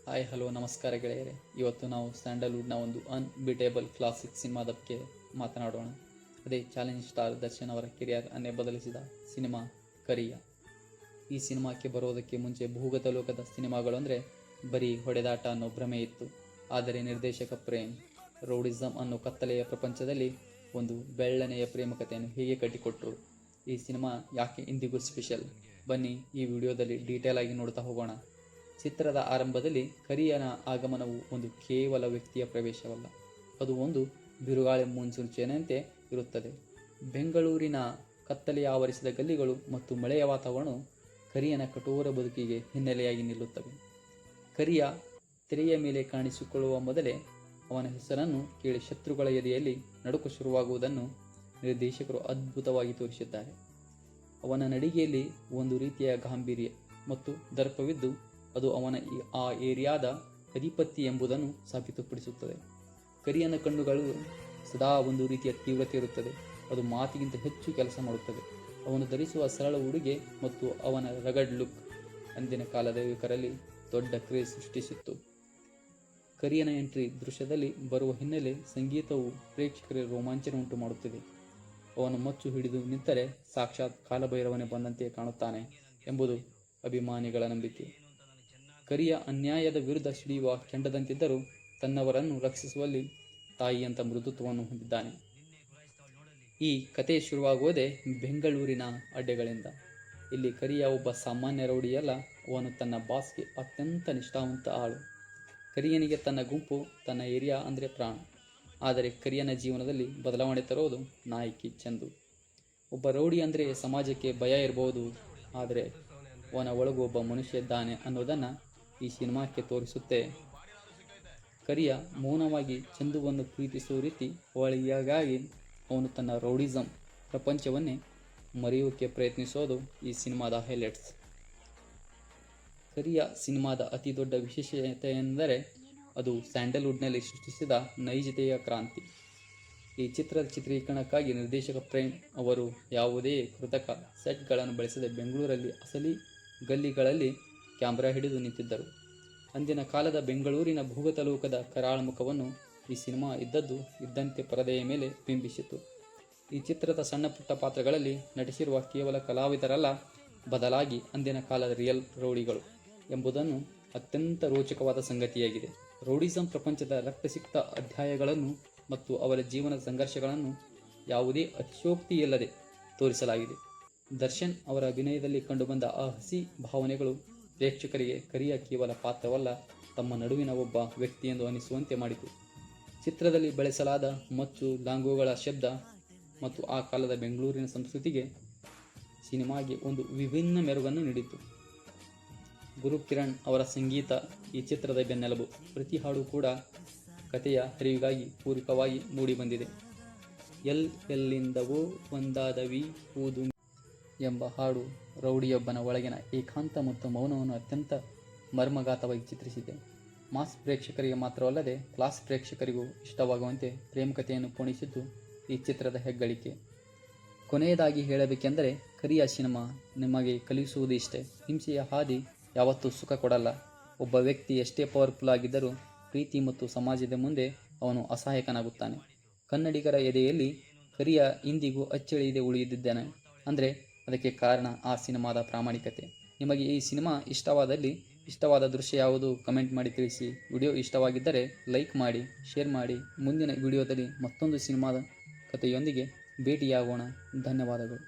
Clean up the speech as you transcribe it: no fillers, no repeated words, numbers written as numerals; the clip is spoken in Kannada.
ಹಾಯ್ ಹಲೋ ನಮಸ್ಕಾರ ಗೆಳೆಯರೆ. ಇವತ್ತು ನಾವು ಸ್ಯಾಂಡಲ್ವುಡ್ನ ಒಂದು ಅನ್ಬಿಟೇಬಲ್ ಕ್ಲಾಸಿಕ್ ಸಿನಿಮಾದ ಬಗ್ಗೆ ಮಾತನಾಡೋಣ. ಅದೇ ಚಾಲೆಂಜ್ ಸ್ಟಾರ್ ದರ್ಶನ್ ಅವರ ಕೆರಿಯರ್ ಅನ್ನೇ ಬದಲಿಸಿದ ಸಿನಿಮಾ ಕರಿಯ. ಈ ಸಿನಿಮಾಕ್ಕೆ ಬರೋದಕ್ಕೆ ಮುಂಚೆ ಭೂಗತ ಲೋಕದ ಸಿನಿಮಾಗಳು ಅಂದರೆ ಬರೀ ಹೊಡೆದಾಟ ಅನ್ನೋ ಭ್ರಮೆ ಇತ್ತು. ಆದರೆ ನಿರ್ದೇಶಕ ಪ್ರೇಮ್ ರೌಡಿಸಮ್ ಅನ್ನೋ ಕತ್ತಲೆಯ ಪ್ರಪಂಚದಲ್ಲಿ ಒಂದು ಬೆಳ್ಳನೆಯ ಪ್ರೇಮಕತೆಯನ್ನು ಹೇಗೆ ಕಟ್ಟಿಕೊಟ್ರು. ಈ ಸಿನಿಮಾ ಯಾಕೆ ಇಂದಿಗೂ ಸ್ಪೆಷಲ್, ಬನ್ನಿ ಈ ವಿಡಿಯೋದಲ್ಲಿ ಡೀಟೇಲ್ ಆಗಿ ನೋಡ್ತಾ ಹೋಗೋಣ. ಚಿತ್ರದ ಆರಂಭದಲ್ಲಿ ಕರಿಯನ ಆಗಮನವು ಒಂದು ಕೇವಲ ವ್ಯಕ್ತಿಯ ಪ್ರವೇಶವಲ್ಲ, ಅದು ಒಂದು ಬಿರುಗಾಳಿ ಮುನ್ಸೂಚನೆಯಂತೆ ಇರುತ್ತದೆ. ಬೆಂಗಳೂರಿನ ಕತ್ತಲೆಯ ಆವರಿಸಿದ ಗಲ್ಲಿಗಳು ಮತ್ತು ಮಳೆಯ ವಾತಾವರಣವು ಕರಿಯನ ಕಠೋರ ಬದುಕಿಗೆ ಹಿನ್ನೆಲೆಯಾಗಿ ನಿಲ್ಲುತ್ತವೆ. ಕರಿಯ ತೆರೆಯ ಮೇಲೆ ಕಾಣಿಸಿಕೊಳ್ಳುವ ಮೊದಲೇ ಅವನ ಹೆಸರನ್ನು ಕೇಳಿ ಶತ್ರುಗಳ ಎದೆಯಲ್ಲಿ ನಡುಕು ಶುರುವಾಗುವುದನ್ನು ನಿರ್ದೇಶಕರು ಅದ್ಭುತವಾಗಿ ತೋರಿಸಿದ್ದಾರೆ. ಅವನ ನಡಿಗೆಯಲ್ಲಿ ಒಂದು ರೀತಿಯ ಗಾಂಭೀರ್ಯ ಮತ್ತು ದರ್ಪವಿದ್ದು ಅದು ಅವನ ಆ ಏರಿಯಾದ ಅಧಿಪತಿ ಎಂಬುದನ್ನು ಸಾಬೀತುಪಡಿಸುತ್ತದೆ. ಕರಿಯನ ಕಣ್ಣುಗಳು ಸದಾ ಒಂದು ರೀತಿಯ ತೀವ್ರತೆ ಇರುತ್ತದೆ, ಅದು ಮಾತಿಗಿಂತ ಹೆಚ್ಚು ಕೆಲಸ ಮಾಡುತ್ತದೆ. ಅವನು ಧರಿಸುವ ಸರಳ ಉಡುಗೆ ಮತ್ತು ಅವನ ರಗಡ್ ಲುಕ್ ಅಂದಿನ ಕಾಲದ ಯುವಕರಲ್ಲಿ ದೊಡ್ಡ ಕ್ರೇಜ್ ಸೃಷ್ಟಿಸಿತ್ತು. ಕರಿಯನ ಎಂಟ್ರಿ ದೃಶ್ಯದಲ್ಲಿ ಬರುವ ಹಿನ್ನೆಲೆ ಸಂಗೀತವು ಪ್ರೇಕ್ಷಕರಿಗೆ ರೋಮಾಂಚನ ಉಂಟು ಮಾಡುತ್ತಿದೆ. ಅವನು ಮಚ್ಚು ಹಿಡಿದು ನಿಂತರೆ ಸಾಕ್ಷಾತ್ ಕಾಲಭೈರವನೇ ಬಂದಂತೆ ಕಾಣುತ್ತಾನೆ ಎಂಬುದು ಅಭಿಮಾನಿಗಳ ನಂಬಿಕೆ. ಕರಿಯ ಅನ್ಯಾಯದ ವಿರುದ್ಧ ಸಿಡಿಯುವ ಕೆಂಡದಂತಿದ್ದರೂ ತನ್ನವರನ್ನು ರಕ್ಷಿಸುವಲ್ಲಿ ತಾಯಿಯಂಥ ಮೃದುತ್ವವನ್ನು ಹೊಂದಿದ್ದಾನೆ. ಈ ಕತೆ ಶುರುವಾಗುವುದೇ ಬೆಂಗಳೂರಿನ ಅಡ್ಡೆಗಳಿಂದ. ಇಲ್ಲಿ ಕರಿಯ ಒಬ್ಬ ಸಾಮಾನ್ಯ ರೌಡಿಯಲ್ಲ, ಅವನು ತನ್ನ ಬಾಸ್ಗೆ ಅತ್ಯಂತ ನಿಷ್ಠಾವಂತ ಆಳು. ಕರಿಯನಿಗೆ ತನ್ನ ಗುಂಪು, ತನ್ನ ಏರಿಯಾ ಅಂದರೆ ಪ್ರಾಣ. ಆದರೆ ಕರಿಯನ ಜೀವನದಲ್ಲಿ ಬದಲಾವಣೆ ತರೋದು ನಾಯಕಿ ಚಂದು. ಒಬ್ಬ ರೌಡಿ ಅಂದರೆ ಸಮಾಜಕ್ಕೆ ಭಯ ಇರಬಹುದು, ಆದರೆ ಅವನ ಒಳಗೂ ಒಬ್ಬ ಮನುಷ್ಯ ಇದ್ದಾನೆ ಅನ್ನೋದನ್ನು ಈ ಸಿನಿಮಾಕ್ಕೆ ತೋರಿಸುತ್ತೆ. ಕರಿಯ ಮೌನವಾಗಿ ಚಂದುವನ್ನು ಪ್ರೀತಿಸುವ ರೀತಿ ಅವಳಿಗಾಗಿ ಅವನು ತನ್ನ ರೌಡಿಸಮ್ ಪ್ರಪಂಚವನ್ನೇ ಮರೆಯೋಕೆ ಪ್ರಯತ್ನಿಸೋದು ಈ ಸಿನಿಮಾದ ಹೈಲೈಟ್ಸ್. ಕರಿಯ ಸಿನಿಮಾದ ಅತಿ ದೊಡ್ಡ ವಿಶೇಷತೆ ಎಂದರೆ ಅದು ಸ್ಯಾಂಡಲ್ವುಡ್ನಲ್ಲಿ ಸೃಷ್ಟಿಸಿದ ನೈಜತೆಯ ಕ್ರಾಂತಿ. ಈ ಚಿತ್ರದ ಚಿತ್ರೀಕರಣಕ್ಕಾಗಿ ನಿರ್ದೇಶಕ ಪ್ರೇಮ್ ಅವರು ಯಾವುದೇ ಕೃತಕ ಸೆಟ್ಗಳನ್ನು ಬಳಸದೆ ಬೆಂಗಳೂರಲ್ಲಿ ಅಸಲಿ ಗಲ್ಲಿಗಳಲ್ಲಿ ಕ್ಯಾಮ್ರಾ ಹಿಡಿದು ನಿಂತಿದ್ದರು. ಅಂದಿನ ಕಾಲದ ಬೆಂಗಳೂರಿನ ಭೂಗತ ಲೋಕದ ಕರಾಳ ಮುಖವನ್ನು ಈ ಸಿನಿಮಾ ಇದ್ದದ್ದು ಇದ್ದಂತೆ ಪರದೆಯ ಮೇಲೆ ಬಿಂಬಿಸಿತು. ಈ ಚಿತ್ರದ ಸಣ್ಣ ಪುಟ್ಟ ಪಾತ್ರಗಳಲ್ಲಿ ನಟಿಸಿರುವ ಕೇವಲ ಕಲಾವಿದರಲ್ಲ, ಬದಲಾಗಿ ಅಂದಿನ ಕಾಲದ ರಿಯಲ್ ರೌಡಿಗಳು ಎಂಬುದನ್ನು ಅತ್ಯಂತ ರೋಚಕವಾದ ಸಂಗತಿಯಾಗಿದೆ. ರೌಡಿಸಮ್ ಪ್ರಪಂಚದ ರಕ್ತಸಿಕ್ತ ಅಧ್ಯಾಯಗಳನ್ನು ಮತ್ತು ಅವರ ಜೀವನದ ಸಂಘರ್ಷಗಳನ್ನು ಯಾವುದೇ ಅತಿಶಯೋಕ್ತಿ ಇಲ್ಲದೆ ತೋರಿಸಲಾಗಿದೆ. ದರ್ಶನ್ ಅವರ ಅಭಿನಯದಲ್ಲಿ ಕಂಡುಬಂದ ಆ ಹಸಿ ಭಾವನೆಗಳು ಪ್ರೇಕ್ಷಕರಿಗೆ ಕರಿಯ ಕೇವಲ ಪಾತ್ರವಲ್ಲ, ತಮ್ಮ ನಡುವಿನ ಒಬ್ಬ ವ್ಯಕ್ತಿ ಎಂದು ಅನಿಸುವಂತೆ ಮಾಡಿತು. ಚಿತ್ರದಲ್ಲಿ ಬಳಸಲಾದ ಮಚ್ಚು, ಲಾಂಗೋಗಳ ಶಬ್ದ ಮತ್ತು ಆ ಕಾಲದ ಬೆಂಗಳೂರಿನ ಸಂಸ್ಕೃತಿಗೆ ಸಿನಿಮಾಗೆ ಒಂದು ವಿಭಿನ್ನ ಮೆರುಗನ್ನು ನೀಡಿತು. ಗುರು ಕಿರಣ್ ಅವರ ಸಂಗೀತ ಈ ಚಿತ್ರದ ಬೆನ್ನೆಲುಬು. ಪ್ರತಿ ಹಾಡು ಕೂಡ ಕಥೆಯ ಹರಿವಿಗಾಗಿ ಪೂರಕವಾಗಿ ಮೂಡಿಬಂದಿದೆ. ಎಲ್ಲಿಂದವೋ ಒಂದಾದವಿ ಊದು ಎಂಬ ಹಾಡು ರೌಡಿಯೊಬ್ಬನ ಒಳಗಿನ ಏಕಾಂತ ಮತ್ತು ಮೌನವನ್ನು ಅತ್ಯಂತ ಮರ್ಮಘಾತವಾಗಿ ಚಿತ್ರಿಸಿದೆ. ಮಾಸ್ ಪ್ರೇಕ್ಷಕರಿಗೆ ಮಾತ್ರವಲ್ಲದೆ ಕ್ಲಾಸ್ ಪ್ರೇಕ್ಷಕರಿಗೂ ಇಷ್ಟವಾಗುವಂತೆ ಪ್ರೇಮಕತೆಯನ್ನು ಪೋಣಿಸಿದ್ದು ಈ ಚಿತ್ರದ ಹೆಗ್ಗಳಿಕೆ. ಕೊನೆಯದಾಗಿ ಹೇಳಬೇಕೆಂದರೆ ಕರಿಯ ಸಿನಿಮಾ ನಿಮಗೆ ಕಲಿಸುವುದು ಇಷ್ಟೇ: ಹಿಂಸೆಯ ಹಾದಿ ಯಾವತ್ತೂ ಸುಖ ಕೊಡಲ್ಲ. ಒಬ್ಬ ವ್ಯಕ್ತಿ ಎಷ್ಟೇ ಪವರ್ಫುಲ್ ಆಗಿದ್ದರೂ ಪ್ರೀತಿ ಮತ್ತು ಸಮಾಜದ ಮುಂದೆ ಅವನು ಅಸಹಾಯಕನಾಗುತ್ತಾನೆ. ಕನ್ನಡಿಗರ ಎದೆಯಲ್ಲಿ ಕರಿಯ ಇಂದಿಗೂ ಅಚ್ಚಳಿಯದೆ ಉಳಿದಿದ್ದಾನೆ ಅಂದರೆ ಅದಕ್ಕೆ ಕಾರಣ ಆ ಸಿನಿಮಾದ ಪ್ರಾಮಾಣಿಕತೆ. ನಿಮಗೆ ಈ ಸಿನಿಮಾ ಇಷ್ಟವಾದ ದೃಶ್ಯ ಯಾವುದು ಕಮೆಂಟ್ ಮಾಡಿ ತಿಳಿಸಿ. ವಿಡಿಯೋ ಇಷ್ಟವಾಗಿದ್ದರೆ ಲೈಕ್ ಮಾಡಿ, ಶೇರ್ ಮಾಡಿ. ಮುಂದಿನ ವಿಡಿಯೋದಲ್ಲಿ ಮತ್ತೊಂದು ಸಿನಿಮಾದ ಕಥೆಯೊಂದಿಗೆ ಭೇಟಿಯಾಗೋಣ. ಧನ್ಯವಾದಗಳು.